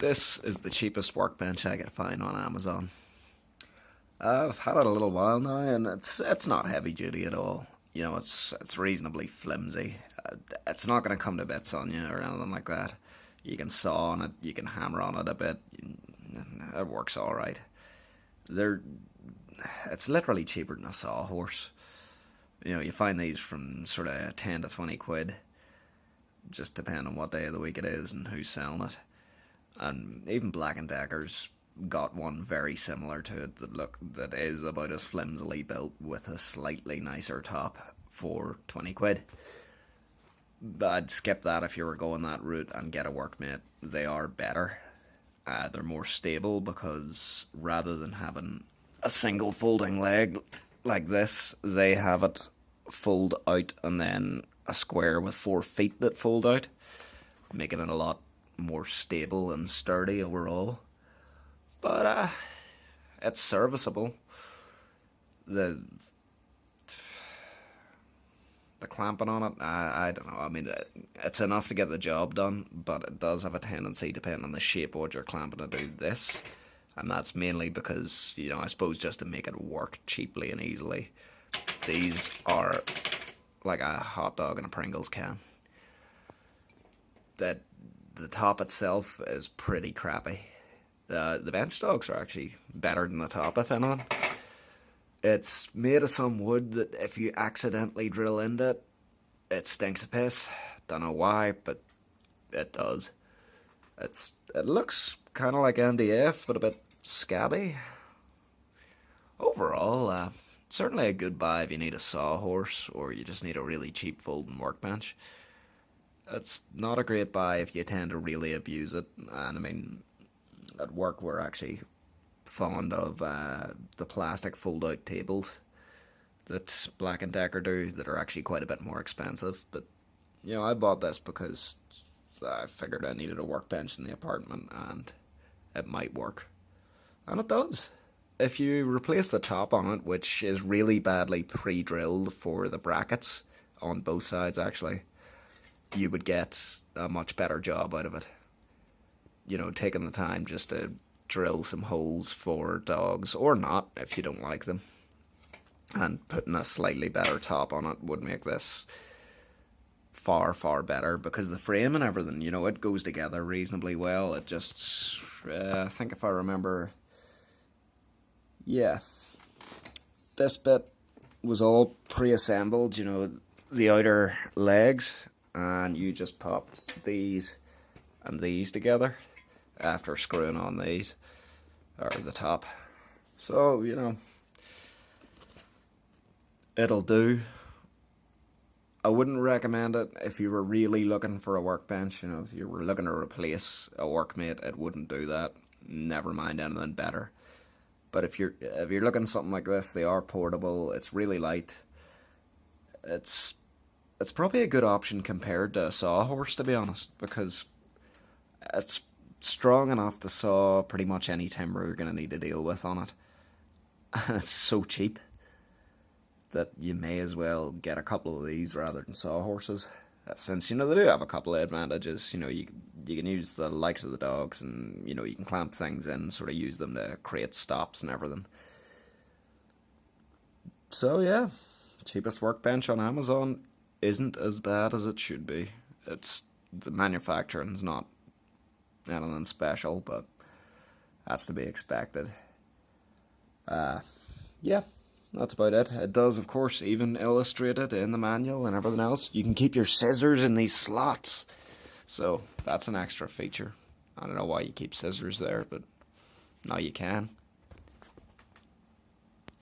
This is the cheapest workbench I could find on Amazon. I've had it a little while now, and it's not heavy duty at all. You know, it's reasonably flimsy. It's not going to come to bits on you or anything like that. You can saw on it, you can hammer on it a bit. It works all right. They're, it's literally cheaper than a sawhorse. You know, you find these from sort of 10 to 20 quid, just depending on what day of the week it is and who's selling it. And even Black and Decker's got one very similar to it that is about as flimsily built with a slightly nicer top for 20 quid. I'd skip that if you were going that route and get a workmate. They are better. They're more stable because rather than having a single folding leg like this, they have it fold out and then a square with 4 feet that fold out, making it a lot more stable and sturdy overall. But it's serviceable. The clamping on it, I don't know. I mean, it's enough to get the job done, but it does have a tendency, depending on the shape of what you're clamping, to do this. And that's mainly because, you know, I suppose just to make it work cheaply and easily. These are like a hot dog in a Pringles can. The top itself is pretty crappy. The bench dogs are actually better than the top, if anything. It's made of some wood that if you accidentally drill into it, it stinks a piss. Don't know why, but it does. It looks kind of like MDF, but a bit scabby. Overall, certainly a good buy if you need a sawhorse or you just need a really cheap folding workbench. It's not a great buy if you tend to really abuse it. And I mean, at work we're actually fond of the plastic fold-out tables that Black and Decker do that are actually quite a bit more expensive. But, you know, I bought this because I figured I needed a workbench in the apartment and it might work. And it does. If you replace the top on it, which is really badly pre-drilled for the brackets on both sides actually, you would get a much better job out of it. You know, taking the time just to drill some holes for dogs, or not if you don't like them, and putting a slightly better top on it would make this far, far better, because the frame and everything, you know, it goes together reasonably well. It just, I think if I remember, yeah, this bit was all pre-assembled, you know, the outer legs, and you just pop these and these together after screwing on these, or the top. So, you know, it'll do. I wouldn't recommend it if you were really looking for a workbench. You know, if you were looking to replace a workmate, it wouldn't do that. Never mind anything better. But if you're looking at something like this, they are portable. It's really light. It's probably a good option compared to a sawhorse, to be honest, because it's strong enough to saw pretty much any timber you're going to need to deal with on it. And it's so cheap that you may as well get a couple of these rather than sawhorses. Since, you know, they do have a couple of advantages. You know, you can use the likes of the dogs, and, you know, you can clamp things in, sort of use them to create stops and everything. So yeah, cheapest workbench on Amazon isn't as bad as it should be. The manufacturing's not anything special, but that's to be expected. Yeah, that's about it. It does, of course, even illustrate it in the manual and everything else. You can keep your scissors in these slots, so that's an extra feature. I don't know why you keep scissors there, but now you can.